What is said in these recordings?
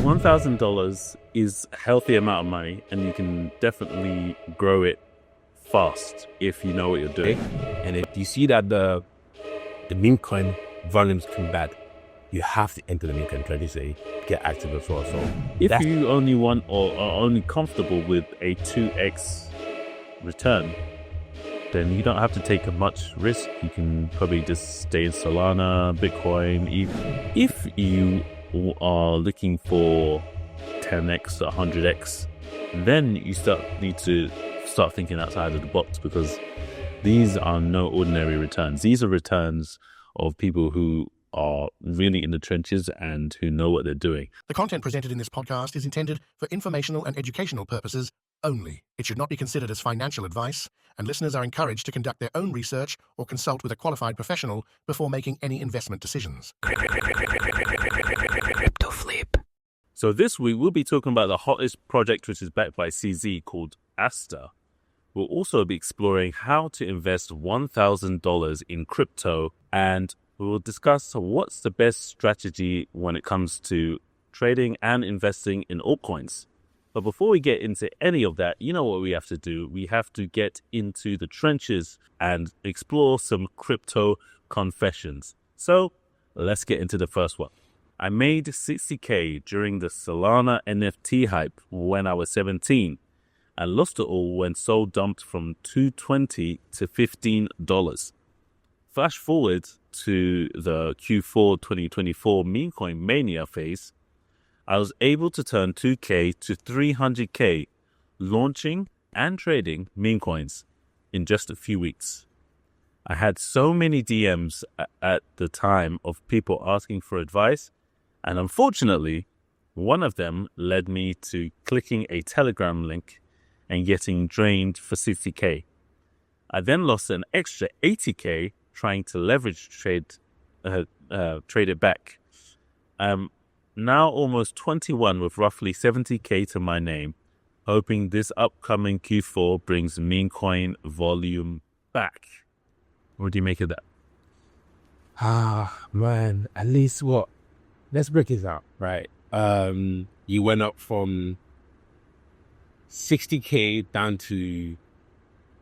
$1,000 is a healthy amount of money, and you can definitely grow it fast if you know what you're doing. And if you see that the meme coin volume's too bad, you have to enter the meme coin strategy, say, get active as well. So if you only want or are only comfortable with a 2x return, then you don't have to take much risk. You can probably just stay in Solana, Bitcoin. If you are looking for 10x or 100x, then you need to start thinking outside of the box, because these are no ordinary returns. These are returns of people who are really in the trenches and who know what they're doing. The content presented in this podcast is intended for informational and educational purposes only. It should not be considered as financial advice, and listeners are encouraged to conduct their own research or consult with a qualified professional before making any investment decisions. Crypto flip. So this week we'll be talking about the hottest project, which is backed by CZ, called Asta. We'll also be exploring how to invest $1,000 in crypto, and we will discuss what's the best strategy when it comes to trading and investing in altcoins. But before we get into any of that, you know what we have to do? We have to get into the trenches and explore some crypto confessions. So let's get into the first one. I made 60K during the Solana NFT hype when I was 17 and lost it all when Sol dumped from $220 to $15. Flash forward to the Q4 2024 meme coin mania phase, I was able to turn 2K to 300K launching and trading meme coins in just a few weeks. I had so many DMs at the time of people asking for advice, and unfortunately, one of them led me to clicking a Telegram link and getting drained for 60K. I then lost an extra 80K trying to leverage trade it back. Now almost 21 with roughly 70K to my name, hoping this upcoming Q4 brings meme coin volume back. What do you make of that? Man, at least what? Let's break this out, right? You went up from 60K down to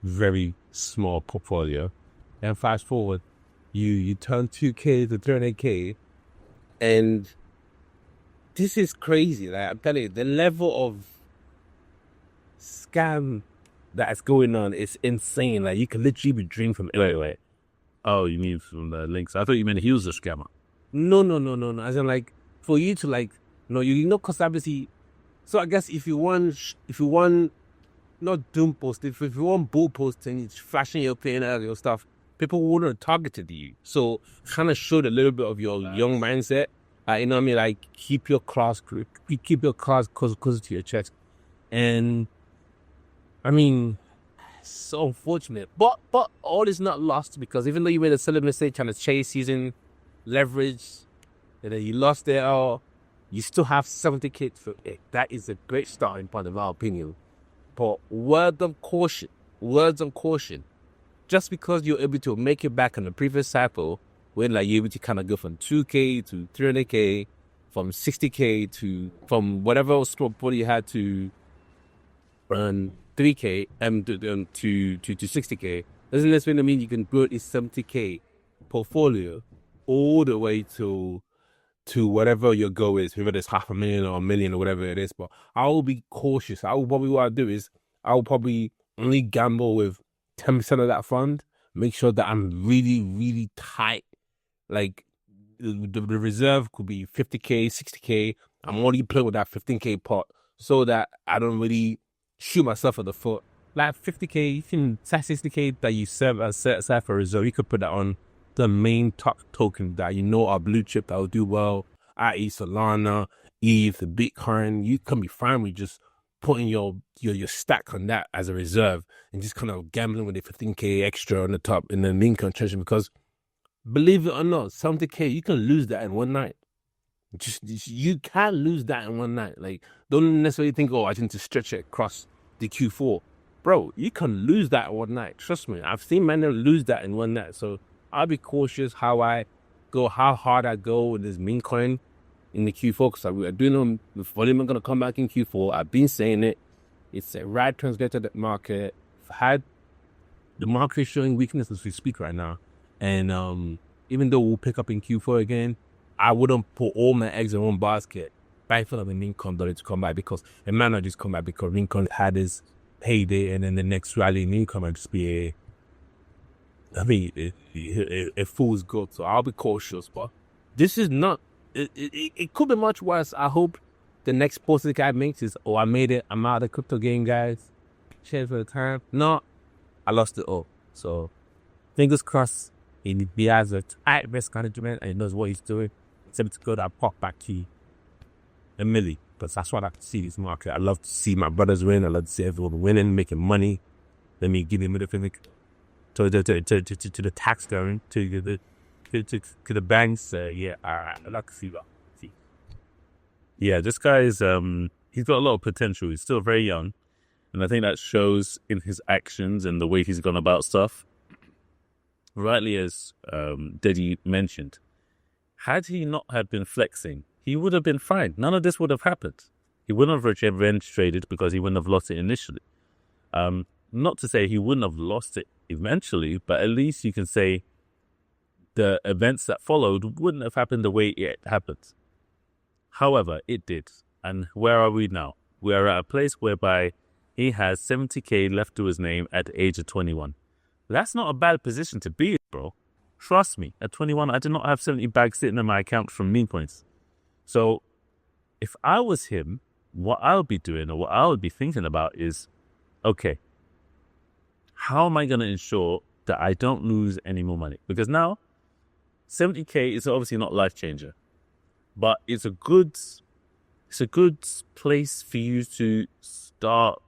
very small portfolio. And fast forward, you turn 2K to 300K, and this is crazy. Like, I'm telling you, the level of scam that's going on is insane. Like, you can literally be dreaming from it. Wait. Oh, you mean from the links? I thought you meant he was a scammer. No. As in, like, for you to, like, because obviously, so I guess if you want, not doom post, if you want bull posting, it's flashing your P&L, your stuff, people wouldn't have targeted you. So kind of showed a little bit of your young mindset. You know what I mean? Like, keep your cards close to your chest. And I mean, so unfortunate. But all is not lost, because even though you made a silly mistake trying to chase using leverage, and then you lost it all, you still have 70K for it. That is a great starting point, in my opinion. But words on caution. Just because you're able to make it back on the previous cycle, when like you're able to kind of go from 2K to 300K, from 60K to, from whatever small portfolio you had to earn 3K to 60K, doesn't necessarily mean you can build a 70K portfolio all the way to whatever your goal is, whether it's $500,000 or $1 million or whatever it is. But I will be cautious. What I'll do is I'll probably only gamble with 10% of that fund. Make sure that I'm really, really tight. Like the reserve could be 50K, 60K. I'm only playing with that 15K pot so that I don't really shoot myself in the foot. Like 50K, you can say 60K that you set aside for reserve. You could put that on the main top token that you know are blue chip that will do well, i.e. Solana, ETH, Bitcoin. You can be fine with just putting your stack on that as a reserve and just kind of gambling with the 15K extra on the top in the main concentration, because believe it or not, 70K, you can lose that in one night. You can lose that in one night. Like, don't necessarily think, I need to stretch it across the Q4. Bro, you can lose that in one night. Trust me. I've seen men lose that in one night. So I'll be cautious how hard I go with this meme coin. in the Q4 because we are doing the volume are going to come back in Q4. I've been saying it. It's a right transmitted market. I've had the market is showing weakness as we speak right now. And even though we'll pick up in Q4 again, I wouldn't put all my eggs in one basket. But I feel like the Lincoln dollar to come back because it might not just come back because Lincoln had his payday and then the next rally in income might just be a fool's gold. So I'll be cautious. But this is not, it could be much worse. I hope the next post the guy makes is, I made it. I'm out of the crypto game, guys. Cheers for the time. No, I lost it all. So fingers crossed. He has a tight risk management and he knows what he's doing. It's able to go that pop back to a milli. But that's what I see this market. I love to see my brothers win. I love to see everyone winning, making money. Let me give him a middle to the tax going, to the banks. Yeah, all right. I like to see that. Yeah, this guy is, he's got a lot of potential. He's still very young. And I think that shows in his actions and the way he's gone about stuff. Rightly as Deji mentioned, had he not had been flexing, he would have been fine. None of this would have happened. He wouldn't have revenge traded because he wouldn't have lost it initially. Not to say he wouldn't have lost it eventually, but at least you can say the events that followed wouldn't have happened the way it happened. However, it did. And where are we now? We are at a place whereby he has 70K left to his name at the age of 21. That's not a bad position to be in, bro. Trust me, at 21, I did not have 70 bags sitting in my account from meme coins. So if I was him, what I would be doing or what I would be thinking about is, okay, how am I going to ensure that I don't lose any more money? Because now 70K is obviously not life changer, but it's a good place for you to start,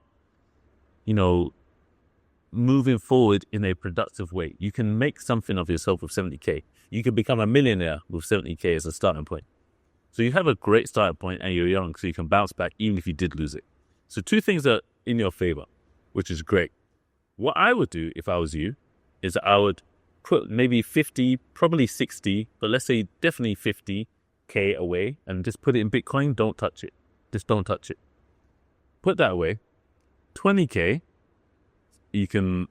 moving forward in a productive way. You can make something of yourself with 70K. You can become a millionaire with 70K as a starting point. So you have a great starting point and you're young, so you can bounce back even if you did lose it. So two things are in your favor, which is great. What I would do if I was you is I would put maybe 50, probably 60, but let's say definitely 50K away and just put it in Bitcoin. Don't touch it. Just don't touch it. Put that away. 20K, you can,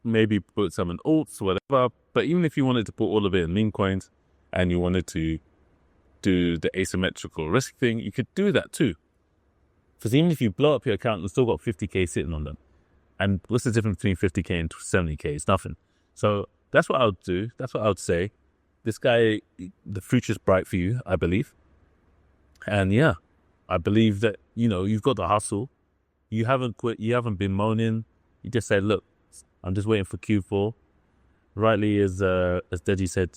maybe put some in alts, whatever. But even if you wanted to put all of it in meme coins and you wanted to do the asymmetrical risk thing, you could do that too. Because even if you blow up your account, you've still got 50K sitting on them. And what's the difference between 50K and 70K? It's nothing. So that's what I would do. That's what I would say. This guy, the future's bright for you, I believe. And yeah, I believe that, you've got the hustle. You haven't quit. You haven't been moaning. You just said, look, I'm just waiting for Q4. Rightly, as Deji said,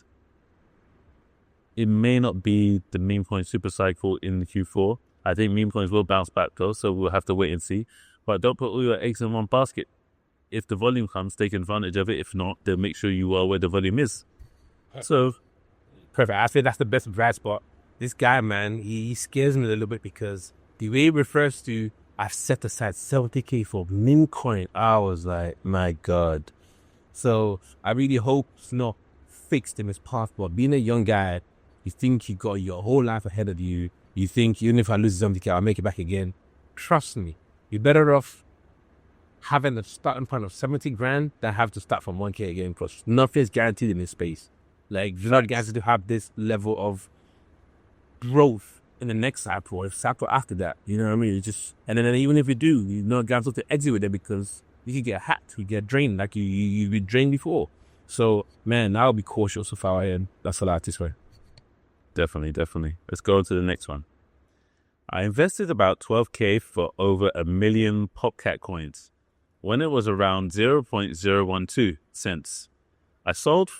it may not be the meme coin super cycle in the Q4. I think meme coins will bounce back though, so we'll have to wait and see. But don't put all your eggs in one basket. If the volume comes, take advantage of it. If not, then make sure you are where the volume is. So, perfect. I think that's the best advice. But this guy, man, he scares me a little bit because the way he refers to, I've set aside 70K for meme coin. I was like, my God. So I really hope it's not fixed in his path. But being a young guy, you think you got your whole life ahead of you. You think even if I lose 70K, I'll make it back again. Trust me, you're better off having a starting point of 70 grand than have to start from 1K again, because nothing is guaranteed in this space. Like, you're not guaranteed to have this level of growth in the next cycle or cycle after that. You know what I mean? And then even if you do, you're not guaranteed to exit with it because you could get hacked, you get drained like you've been drained before. So, man, I'll be cautious if I were in. That's all I have to say. Definitely. Let's go on to the next one. I invested about 12K for over 1 million PopCat coins when it was around 0.012 cents. I sold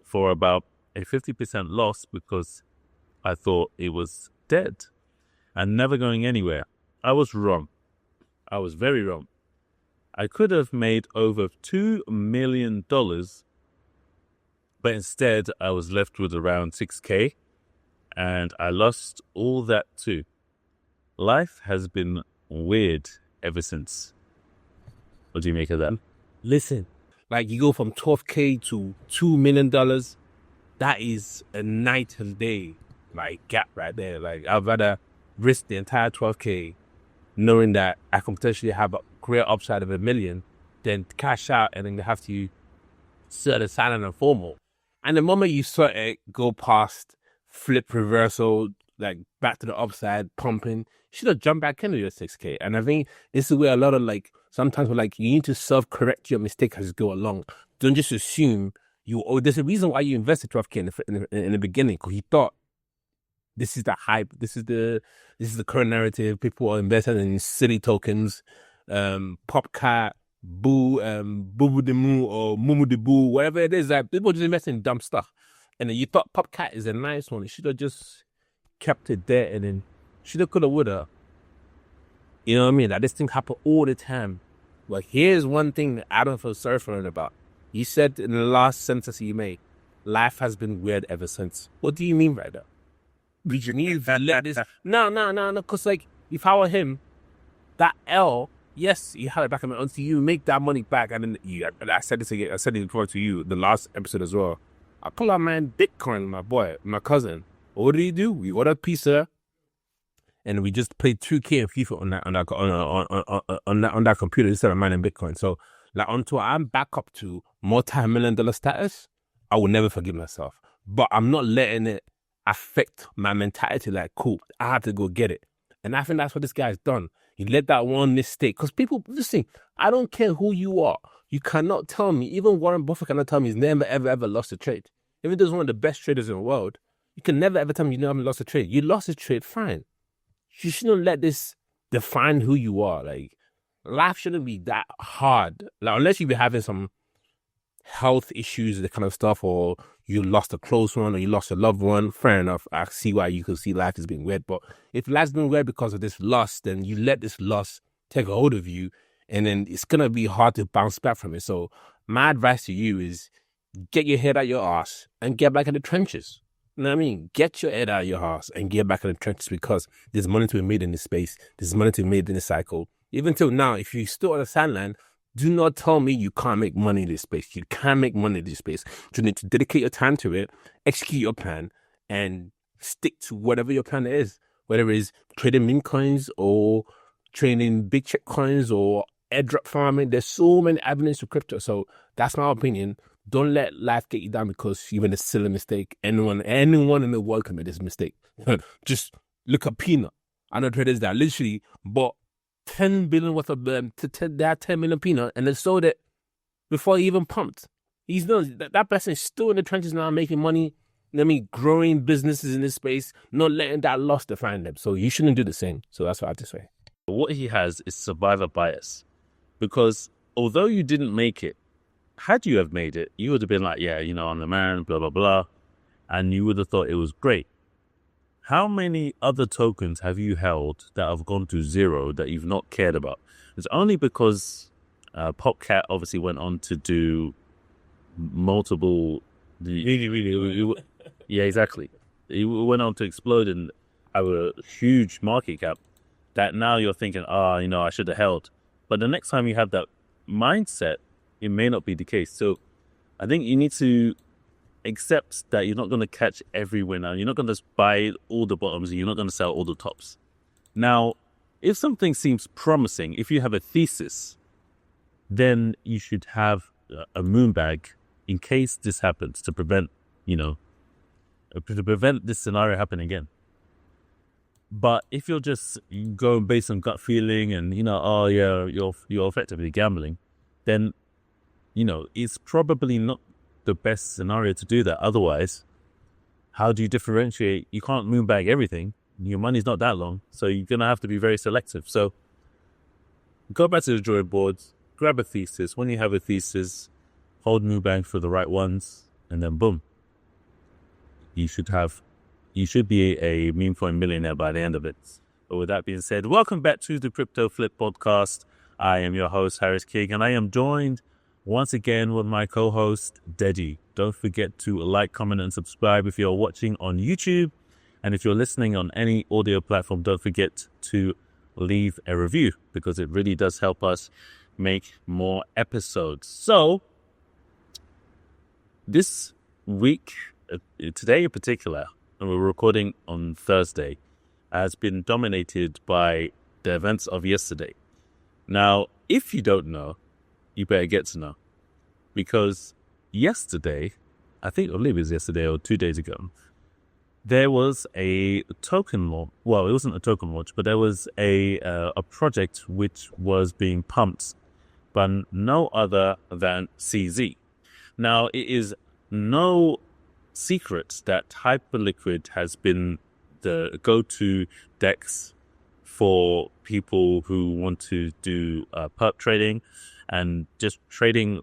for about a 50% loss because I thought it was dead and never going anywhere. I was wrong. I was very wrong. I could have made over $2 million, but instead I was left with around 6K and I lost all that too. Life has been weird ever since. What do you make of that? Listen, like you go from 12K to $2 million. That is a night and day. gap right there. Like, I'd rather risk the entire 12K knowing that I can potentially have a career upside of $1 million than cash out and then have to sit at silent and formal. And the moment you sort it, go past, flip reversal, like back to the upside, pumping, you should have jumped back into your 6K. And I think this is where a lot of sometimes we're you need to self-correct your mistake as you go along. Don't just assume there's a reason why you invested 12K in the beginning, because you thought this is the hype, this is the current narrative. People are investing in silly tokens, Popcat, Boo, Boo de Moo or Mumu de Boo, whatever it is. Like, people just invest in dumb stuff. And then you thought Popcat is a nice one. You should have just kept it there and then shoulda, coulda, woulda. You know what I mean? Like, this thing happen all the time. But here's one thing that I don't feel sorry for him about. You said in the last sentence you made, life has been weird ever since. What do you mean by that? You need to let this... No. Because, if I were him, that L, yes, you had it back until you make that money back. And then I said this again. I said it before to you, the last episode as well. I pull out my Bitcoin, my boy, my cousin. What do? We ordered pizza, and we just played 2K and FIFA on that computer instead of mining Bitcoin. So, until I'm back up to multi-million-dollar status, I will never forgive myself. But I'm not letting it affect my mentality. Cool, I have to go get it. And I think that's what this guy's done. He let that one mistake. Because people, listen, I don't care who you are. You cannot tell me, even Warren Buffett cannot tell me he's never, ever, ever lost a trade. Even though he's one of the best traders in the world, you can never, ever tell me you never lost a trade. You lost a trade, fine. You shouldn't let this define who you are. Life shouldn't be that hard. Unless you be having some health issues, that kind of stuff, or you lost a close one, or you lost a loved one, fair enough. I see why you could see life as being weird. But if life's been weird because of this loss, then you let this loss take a hold of you, and then it's going to be hard to bounce back from it. So my advice to you is get your head out your ass and get back in the trenches. You know what I mean? Get your head out of your ass and get back in the trenches, because there's money to be made in this space. There's money to be made in this cycle. Even till now, if you're still on the sideline, do not tell me you can't make money in this space. You can make money in this space. You need to dedicate your time to it, execute your plan, and stick to whatever your plan is. Whether it's trading meme coins or trading big check coins or airdrop farming. There's so many avenues to crypto. So that's my opinion. Don't let life get you down because you made a silly mistake. Anyone in the world can make this mistake. Just look at Peanut. I know traders that literally bought 10 billion worth of they had 10 million Peanut and they sold it before he even pumped. He's known that person is still in the trenches now, making money. You know what I mean, growing businesses in this space, not letting that loss define them. So you shouldn't do the same. So that's what I have to say. What he has is survivor bias, because although you didn't make it, had you have made it, you would have been like, yeah, you know, I'm the man, blah, blah, blah. And you would have thought it was great. How many other tokens have you held that have gone to zero that you've not cared about? It's only because Popcat obviously went on to do multiple... Really. Yeah, exactly. It went on to explode and have a huge market cap that now you're thinking, you know, I should have held. But the next time you have that mindset, it may not be the case. So I think you need to accept that you're not going to catch every winner. You're not going to buy all the bottoms and you're not going to sell all the tops. Now, if something seems promising, if you have a thesis, then you should have a moon bag in case this happens to prevent, you know, to prevent this scenario happening again. But if you're just going based on gut feeling and, you know, oh yeah, you're effectively gambling, then, you know, it's probably not the best scenario to do that. Otherwise, how do you differentiate? You can't moonbag everything. Your money's not that long. So you're going to have to be very selective. So go back to the drawing boards, grab a thesis. When you have a thesis, hold moonbag for the right ones, and then boom. You should be a meme coin millionaire by the end of it. But with that being said, welcome back to the Crypto Flip Podcast. I am your host, Harris King, and I am joined once again with my co-host, Deji. Don't forget to like, comment, and subscribe if you're watching on YouTube. And if you're listening on any audio platform, don't forget to leave a review because it really does help us make more episodes. So, this week, today in particular, and we're recording on Thursday, has been dominated by the events of yesterday. Now, if you don't know, you better get to know. Because yesterday, I believe it was yesterday or 2 days ago, there was a token launch. Well, it wasn't a token launch, but there was a project which was being pumped by no other than CZ. Now, it is no secret that Hyperliquid has been the go-to DEX for people who want to do perp trading and just trading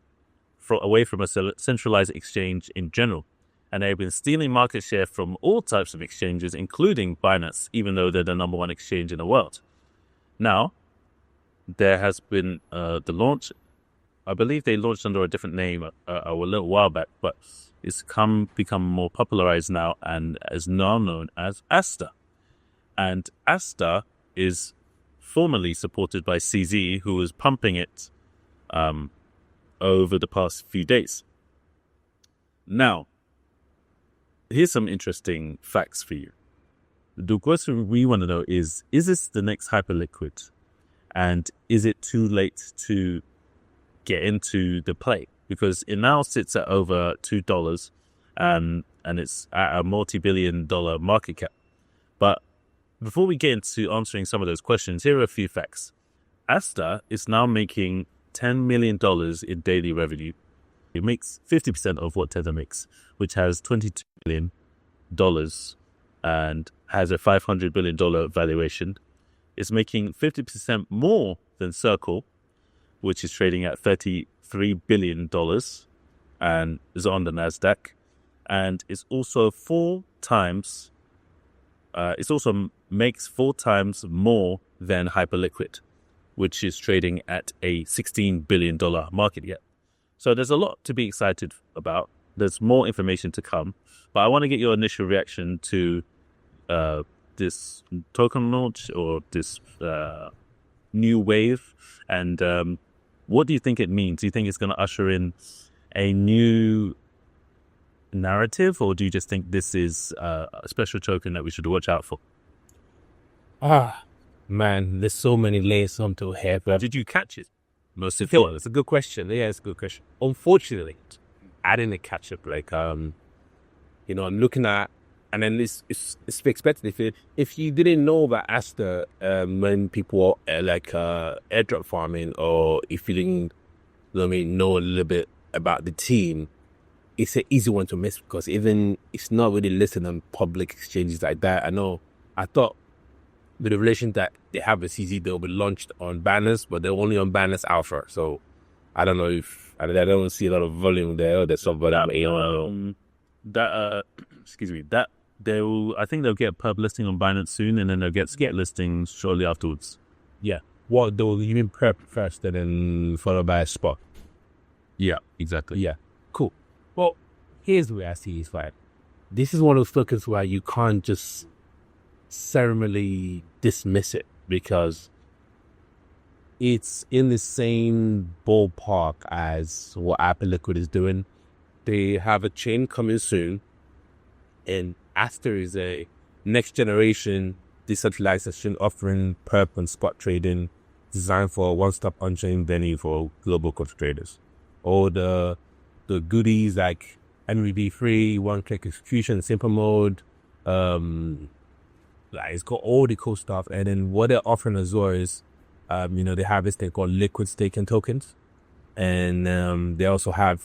away from a centralized exchange in general. And they've been stealing market share from all types of exchanges, including Binance, even though they're the number one exchange in the world. Now, there has been the launch. I believe they launched under a different name a little while back, but it's become more popularized now and is now known as Asta. And Asta is formerly supported by CZ, who was pumping it over the past few days. Now, here's some interesting facts for you. The question we want to know is this the next Hyperliquid? And is it too late to get into the play? Because it now sits at over $2 and it's at a multi-billion-dollar market cap. But before we get into answering some of those questions, here are a few facts. Asta is now making $10 million in daily revenue. It makes 50% of what Tether makes, which has $22 billion and has a $500 billion valuation. It's making 50% more than Circle, which is trading at $33 billion and is on the NASDAQ. And it's also makes 4 times more than Hyperliquid, which is trading at a $16 billion market cap. So there's a lot to be excited about. There's more information to come. But I want to get your initial reaction to this token launch or this new wave. And what do you think it means? Do you think it's going to usher in a new narrative, or do you just think this is a special token that we should watch out for? Man, there's so many layers onto here. But Did you catch it? Most of it's a good question. Yeah, it's a good question. Unfortunately, I didn't catch up. I'm looking at, and then it's expected. If you didn't know about Asta, when people are airdrop farming, or if you didn't, know a little bit about the team, it's an easy one to miss because even it's not really listed on public exchanges like that. I thought with the relation that they have with CZ, they'll be launched on Binance, but they're only on Binance Alpha. So I don't know if I don't see a lot of volume there or there's stuff, but I think they'll get a perp listing on Binance soon, and then they'll get listings shortly afterwards. Yeah. What though? You mean perp first, and then followed by a spot? Yeah, exactly. Yeah. Cool. Well, here's the way I see it. This is one of those tokens where you can't just ceremonially dismiss it because it's in the same ballpark as what Hyperliquid is doing. They have a chain coming soon, and Asta is a next generation decentralized exchange offering perp and spot trading designed for a one-stop on-chain venue for global crypto traders. All the goodies like MVB3, one-click execution, simple mode, it's got all the cool stuff. And then what they're offering as well is, they have this thing called liquid staking tokens, and they also have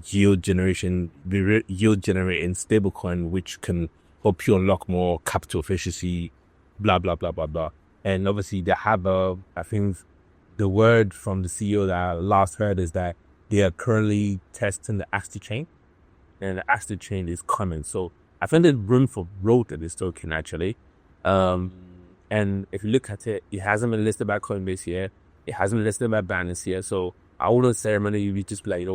yield generating stablecoin, which can help you unlock more capital efficiency, blah blah blah blah blah. And obviously they have I think the word from the CEO that I last heard is that they are currently testing the Asta chain, and the Asta chain is coming. So I think there's room for growth in this token actually. And if you look at it, it hasn't been listed by Coinbase yet. It hasn't been listed by Binance yet. So I wouldn't ceremonially just be like,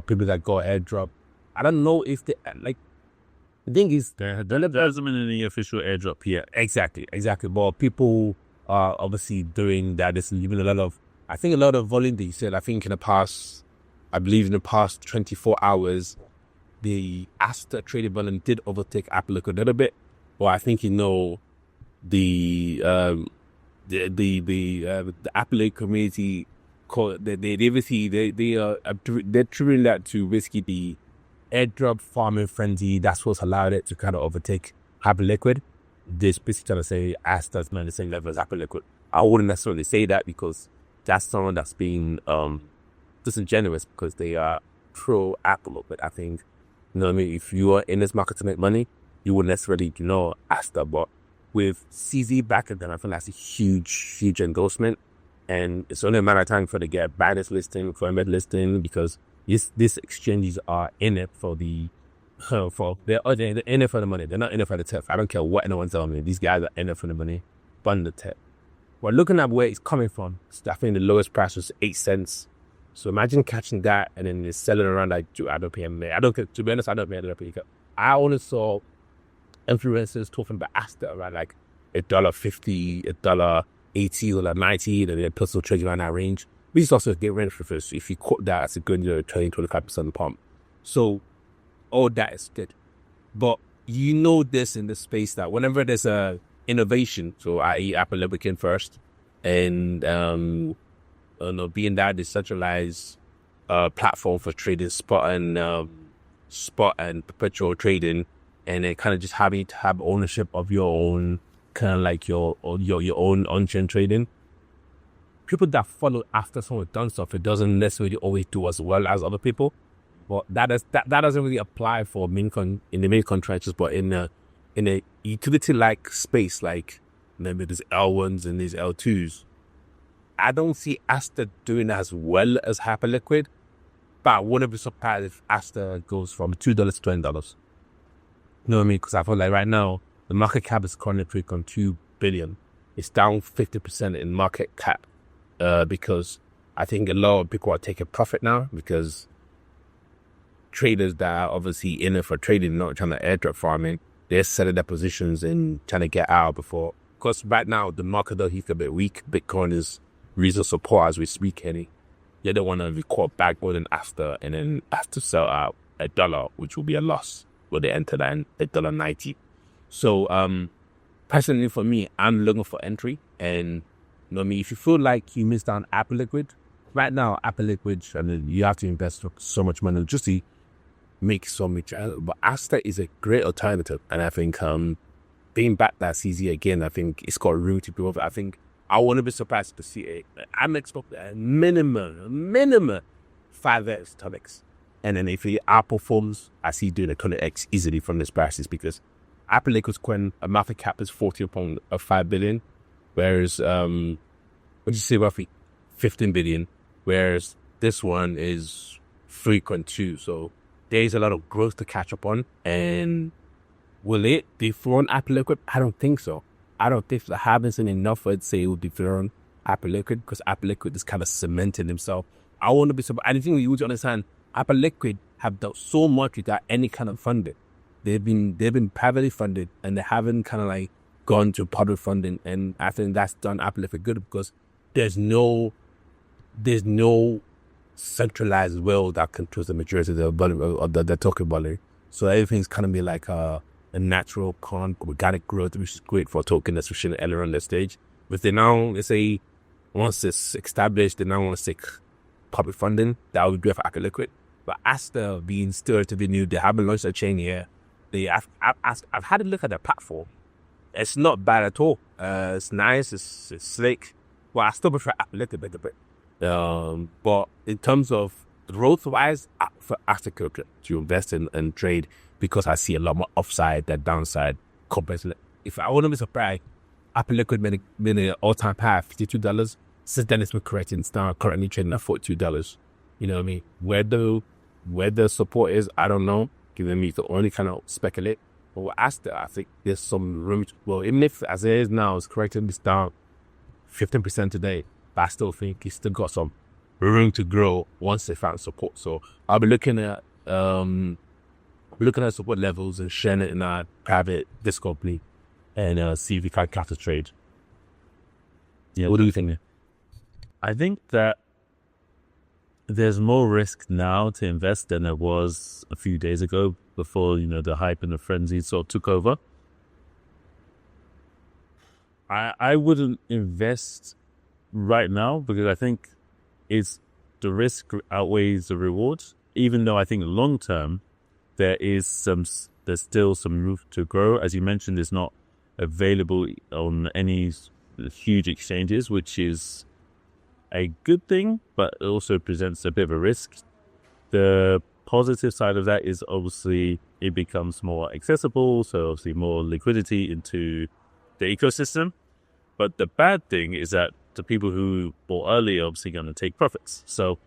people that go airdrop. I don't know if they the thing is there hasn't been any official airdrop yet. Exactly. But people are obviously doing that. There's even a lot of volume that you said. I believe in the past 24 hours, the Asta trading volume did overtake Apple Liquid a little bit, but I think the Apple Liquid community they're attributing that to basically the airdrop farming frenzy that's what's allowed it to kind of overtake Apple Liquid. They're basically trying to say Asta's not the same level as Apple Liquid. I wouldn't necessarily say that because that's someone that's being disingenuous because they are pro Apple. But I think, you know what I mean, if you are in this market to make money, you wouldn't necessarily Asta. But with CZ backing them, I think that's a huge endorsement. And it's only a matter of time for they get Binance listing, Coinbase listing, because these exchanges are in it for they're in it for the money. They're not in it for the tech. I don't care what anyone's telling me. These guys are in it for the money, fund the tech. We're looking at where it's coming from. So I think the lowest price was 8 cents. So imagine catching that and then it's selling around like, I don't pay. To be honest, I don't pay. I only saw influencers talking about Asta around like $1.50, $1.80, $1.90, and then personal trading around that range. We just also get ready for this. If you quote that, it's a good 20-25% pump. So all that is good. But you know this in the space that whenever there's a innovation, so i.e. Apple Liquid came first, and being that decentralized platform for trading spot and perpetual trading, and then kind of just having to have ownership of your own kind of like your own on-chain trading. People that follow after someone done stuff, it doesn't necessarily always do as well as other people. But that doesn't really apply for in the main contractors, but in a utility-like space, like maybe there's L1s and these L2s. I don't see Asta doing as well as Hyperliquid, but I wouldn't be surprised if Asta goes from $2 to $20. You know what I mean? Because I feel like right now, the market cap is currently $3.2 billion. It's down 50% in market cap because I think a lot of people are taking profit now because traders that are obviously in it for trading, not trying to airdrop farming, they're selling their positions and trying to get out before. Because right now, the market though he's a bit weak. Bitcoin is reason support as we speak, Kenny. You don't want to be caught back more than after, and then have to sell out $1, which will be a loss. Will they enter that at $1.90? So, personally for me, I'm looking for entry. And you know what I mean, if you feel like you missed out on Apple Liquid, right now, Apple Liquid, I mean, you have to invest so much money just to make so much. But Asta is a great alternative. And I think being back that CZ again, I think it's got room to grow. I think I wouldn't be surprised to see I'm expecting a minimum 5x, 10x. And then if he outperforms, I see doing a 100x easily from this prices because Apple Liquid's coin, a market cap is 14.5 billion, whereas, what did you say, roughly 15 billion, whereas this one is 3.2. So there's a lot of growth to catch up on. And will it dethrone Apple Liquid? I don't think so. I don't think I haven't seen enough for it to say it will dethrone Apple Liquid because Apple Liquid is kind of cementing himself. I want to be surprised. I think you would understand Apple Liquid have done so much without any kind of funding. They've been privately funded and they haven't kind of like gone to public funding. And I think that's done Apple Liquid good because there's no centralized will that controls the majority of the volume of the token volume. So everything's kind of be like a natural organic growth, which is great for a token that's pushing earlier on the stage. But they now, let's say, once it's established, they now want to seek public funding. That would be for Apple Liquid. But Asta being still relatively new, they haven't launched a chain yet. I've had a look at their platform. It's not bad at all. It's nice. It's slick. Well, I still prefer Apple Liquid a bit. But in terms of growth-wise, for Asta to invest in and trade because I see a lot more upside than downside compared to. If I wouldn't be surprised, Apple Liquid made an all-time high of $52. Since then, it's been correcting. It's now currently trading at $42. You know what I mean? Where the support is, I don't know. Giving me to only kind of speculate. But with Asta, I think there's some room. Well, even if as it is now, it's correcting, it's down 15% today. But I still think it's still got some room to grow once they found support. So I'll be looking at support levels and sharing it in our private Discord play and see if we can catch a trade. Yeah, what do you think? I think that there's more risk now to invest than there was a few days ago before, the hype and the frenzy sort of took over. I wouldn't invest right now because I think the risk outweighs the rewards, even though I think long term there's still some room to grow. As you mentioned, it's not available on any huge exchanges, which is a good thing, but it also presents a bit of a risk. The positive side of that is obviously it becomes more accessible, so obviously more liquidity into the ecosystem. But the bad thing is that the people who bought early are obviously going to take profits. So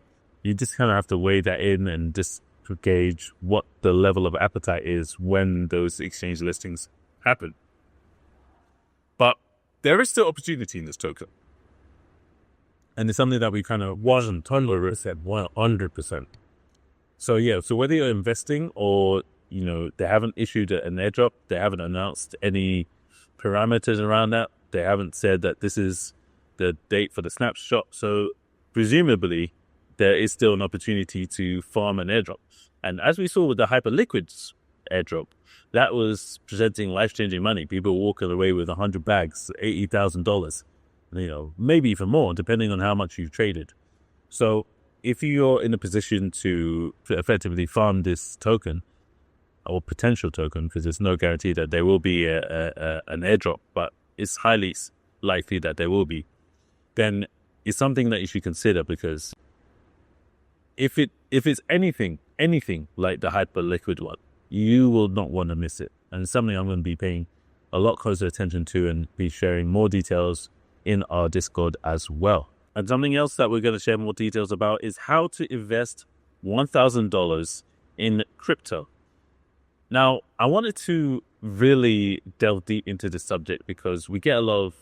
you just kind of have to weigh that in and just gauge what the level of appetite is when those exchange listings happen. But there is still opportunity in this token. And it's something that we kind of wasn't tolerant at 100%. So whether you're investing or, they haven't issued an airdrop, they haven't announced any parameters around that, they haven't said that this is the date for the snapshot. So presumably there is still an opportunity to farm an airdrop. And as we saw with the Hyperliquids airdrop, that was presenting life-changing money. People walking away with 100 bags, $80,000. Maybe even more, depending on how much you've traded. So if you're in a position to effectively farm this token or potential token, because there's no guarantee that there will be an airdrop, but it's highly likely that there will be, then it's something that you should consider, because if it's anything like the Hyperliquid one, you will not want to miss it. And it's something I'm going to be paying a lot closer attention to and be sharing more details in our Discord as well. And something else that we're going to share more details about is how to invest $1,000 in crypto. Now, I wanted to really delve deep into this subject because we get a lot of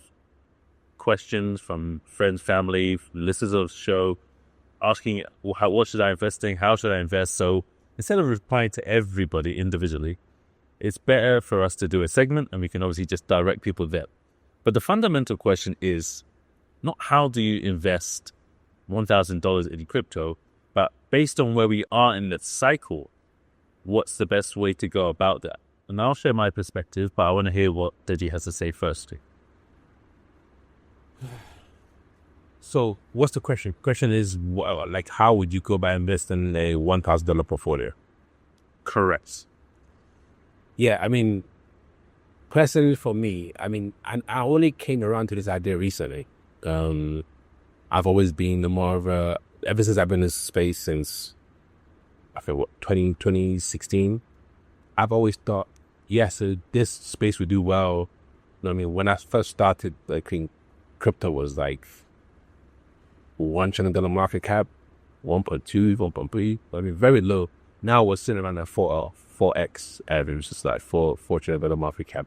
questions from friends, family, listeners of the show asking, what should I invest in? How should I invest? So instead of replying to everybody individually, it's better for us to do a segment and we can obviously just direct people there. But the fundamental question is not how do you invest $1,000 in crypto, but based on where we are in the cycle, what's the best way to go about that? And I'll share my perspective, but I want to hear what Deji has to say first. So what's the question? The question is, how would you go about investing in a $1,000 portfolio? Correct. Yeah, I mean, personally for me, I only came around to this idea recently. I've always been ever since I've been in this space since, 2016, I've always thought, so this space would do well. When I first started, I think crypto was like $1 trillion market cap, 1.2, 1.3, very low. Now we're sitting around at 4x average, just like $4 trillion market cap.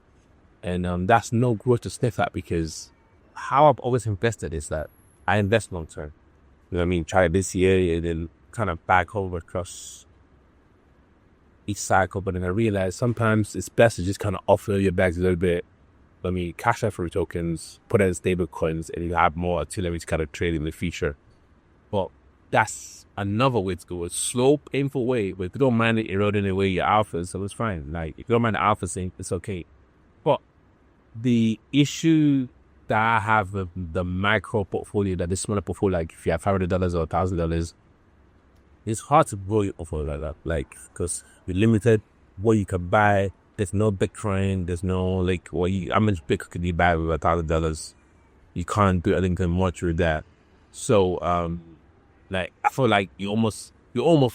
And that's no growth to sniff at, because how I've always invested is that I invest long term. Try this year and then kind of back over across each cycle. But then I realized sometimes it's best to just kind of offload your bags a little bit. Cash out for tokens, put it in stable coins, and you have more artillery to kind of trade in the future. But that's another way to go, a slow, painful way. But if you don't mind it eroding away your alpha, so it's fine. If you don't mind the alpha thing, it's okay. But the issue that I have with the micro portfolio, that this smaller portfolio, if you have $500 or $1,000, it's hard to grow your portfolio like that. Because you're limited what you can buy. There's no Bitcoin. There's no how much Bitcoin can you buy with $1,000? You can't do anything much with that. So, I feel like you're almost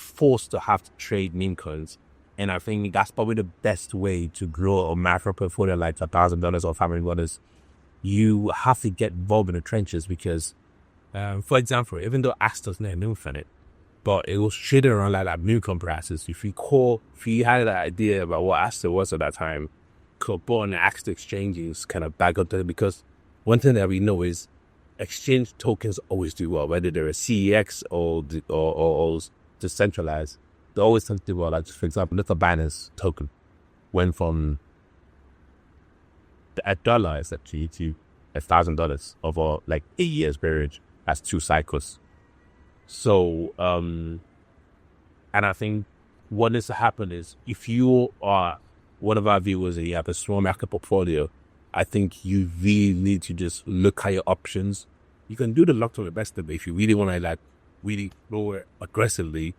forced to have to trade meme coins. And I think that's probably the best way to grow a macro portfolio like $1,000 or $500. You have to get involved in the trenches because, for example, even though Asta's not infinite, but it was traded around like meme compresses. If you had that idea about what Asta was at that time, could put on the Asta exchanges kind of back up there, because one thing that we know is exchange tokens always do well, whether they're a CEX or decentralized. They always tend to do well. For example, Little Binance token went from $1 essentially to $1,000 over 8 years period. That's 2 cycles. So, and I think what needs to happen is if you are one of our viewers and you have a small market portfolio, I think you really need to just look at your options. You can do the long-term investor, but if you really want to like really grow it aggressively,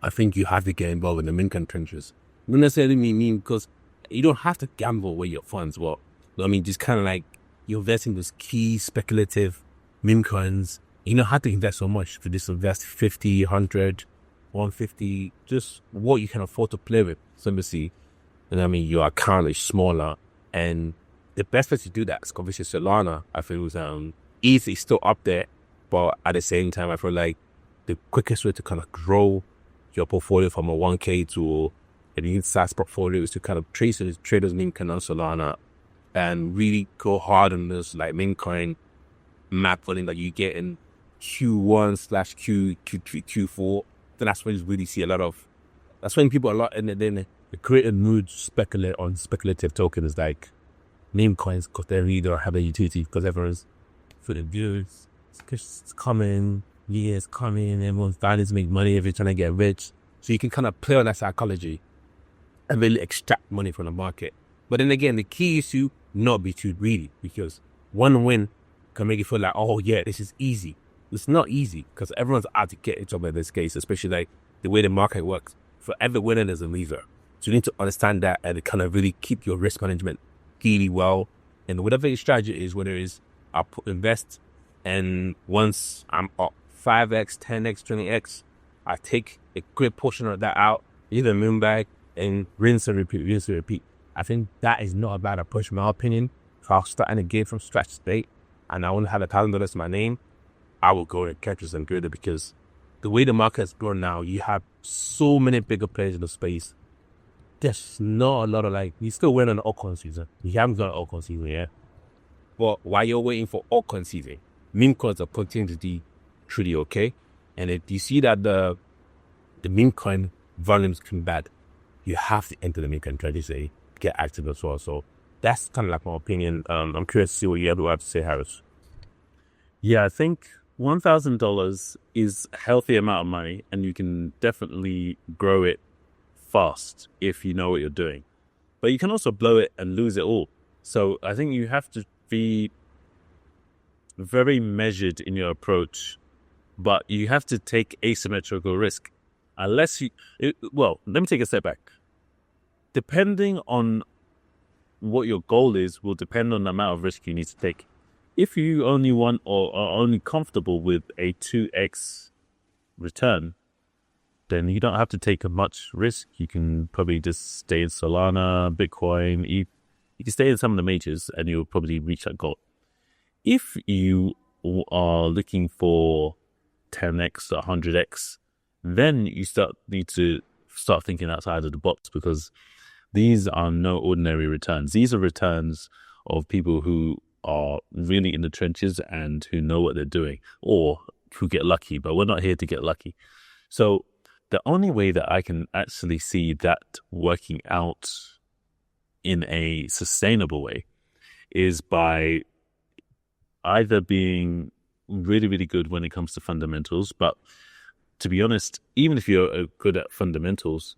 I think you have to get involved in the meme coin trenches. Not necessarily mean because you don't have to gamble with your funds. Well, I mean, just kind of like you invest in those key speculative meme coins. You don't have to invest so much. To just invest 50, 100, 150, just what you can afford to play with. So let me see. And I mean, your account is smaller, and the best way to do that is obviously Solana. I feel was ETH is still up there, but at the same time, I feel like the quickest way to kind of grow your portfolio from a 1K to an SaaS portfolio is to kind of trade those meme coin on Solana and really go hard on those like meme coin map volume that you get in Q1/Q3, Q4. Then that's when you really see a lot of. That's when people and then the creative mood speculate on speculative tokens like meme coins because they really don't have a utility because everyone's for the views. It's coming, years coming, everyone's dying to make money, everyone's trying to get rich. So you can kind of play on that psychology and really extract money from the market. But then again, the key is to not be too greedy because one win can make you feel like, oh yeah, this is easy. It's not easy because everyone's out to get each other in this case, especially like the way the market works. For every winner, there's a loser. So you need to understand that and kind of really keep your risk management really well. And whatever your strategy is, whether it's I'll invest and once I'm up 5x, 10x, 20x, I take a great portion of that out, either moon bag and rinse and repeat. I think that is not a bad approach in my opinion. If I was starting a game from scratch state and I only have $1,000 to my name, I will go and catch and greater because the way the market is grown now, you have so many bigger players in the space. There's not a lot of like, you still win on the altcoin season. You haven't got an altcoin season yet. But while you're waiting for altcoin season, meme coins are continuing to be truly okay. And if you see that the meme coin volumes come bad, you have to enter the meme coin trade to get active as well. So that's kind of like my opinion. I'm curious to see what you have to say, Harris. Yeah, I think $1,000 is a healthy amount of money, and you can definitely grow it fast if you know what you're doing. But you can also blow it and lose it all. So I think you have to be very measured in your approach, but you have to take asymmetrical risk. Unless let me take a step back. Depending on what your goal is will depend on the amount of risk you need to take. If you only want or are only comfortable with a 2x return, then you don't have to take much risk. You can probably just stay in Solana, Bitcoin, ETH. You can stay in some of the majors and you'll probably reach that goal. If you are looking for 10x or 100x, then you need to start thinking outside of the box because these are no ordinary returns. These are returns of people who are really in the trenches and who know what they're doing or who get lucky, but we're not here to get lucky. So the only way that I can actually see that working out in a sustainable way is by either being really, really good when it comes to fundamentals, but to be honest, even if you're good at fundamentals,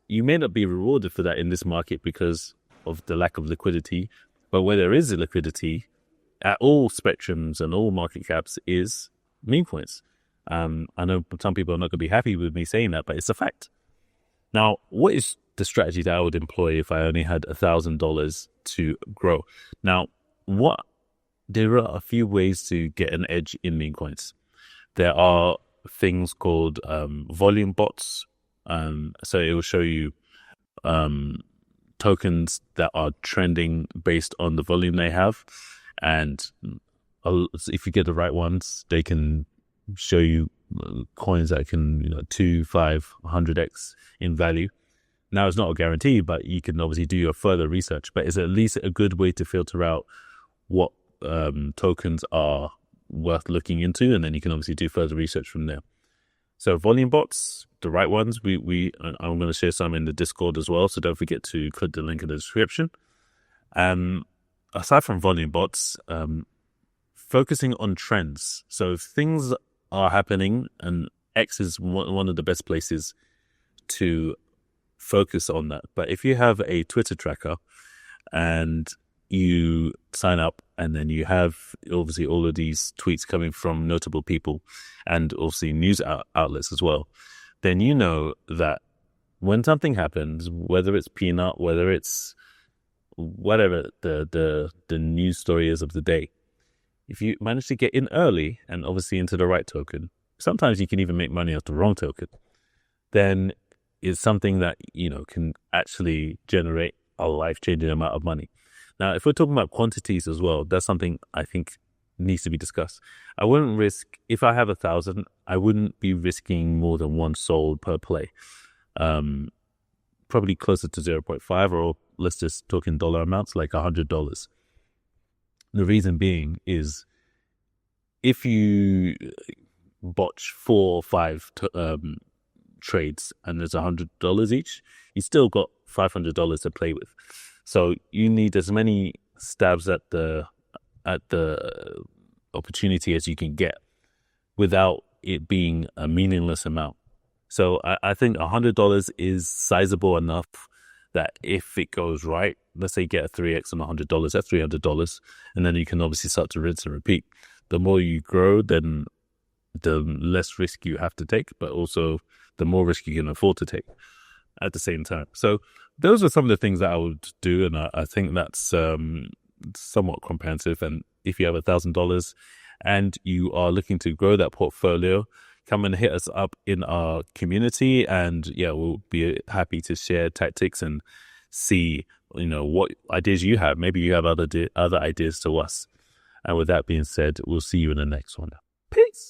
you may not be rewarded for that in this market because of the lack of liquidity. But where there is a liquidity at all spectrums and all market caps is meme coins. I know some people are not going to be happy with me saying that, but it's a fact. Now, what is the strategy that I would employ if I only had $1,000 to grow? Now, there are a few ways to get an edge in meme coins. There are things called volume bots. So it will show you tokens that are trending based on the volume they have. And if you get the right ones, they can show you coins that can, 2, 5, 100x in value. Now, it's not a guarantee, but you can obviously do your further research. But it's at least a good way to filter out what tokens are worth looking into. And then you can obviously do further research from there. So volume bots, the right ones, I'm going to share some in the Discord as well. So don't forget to click the link in the description. Aside from volume bots, focusing on trends. So if things are happening, and X is one of the best places to focus on that. But if you have a Twitter tracker and you sign up, and then you have obviously all of these tweets coming from notable people and obviously news outlets as well, then you know that when something happens, whether it's Peanut, whether it's whatever the news story is of the day, if you manage to get in early and obviously into the right token, sometimes you can even make money off the wrong token, then it's something that, can actually generate a life-changing amount of money. Now, if we're talking about quantities as well, that's something I think needs to be discussed. I wouldn't risk, if I have 1,000, I wouldn't be risking more than one sold per play. Probably closer to 0.5, or let's just talk in dollar amounts, like $100. The reason being is if you botch 4 or 5 trades and there's $100 each, you still got $500 to play with. So you need as many stabs at the opportunity as you can get without it being a meaningless amount. So I think $100 is sizable enough that if it goes right, let's say you get a 3x on $100, that's $300, and then you can obviously start to rinse and repeat. The more you grow, then the less risk you have to take, but also the more risk you can afford to take at the same time. So those are some of the things that I would do, and I think that's somewhat comprehensive. And if you have $1,000 and you are looking to grow that portfolio, come and hit us up in our community, and we'll be happy to share tactics and see what ideas you have. Maybe you have other ideas to us. And with that being said, we'll see you in the next one. Peace.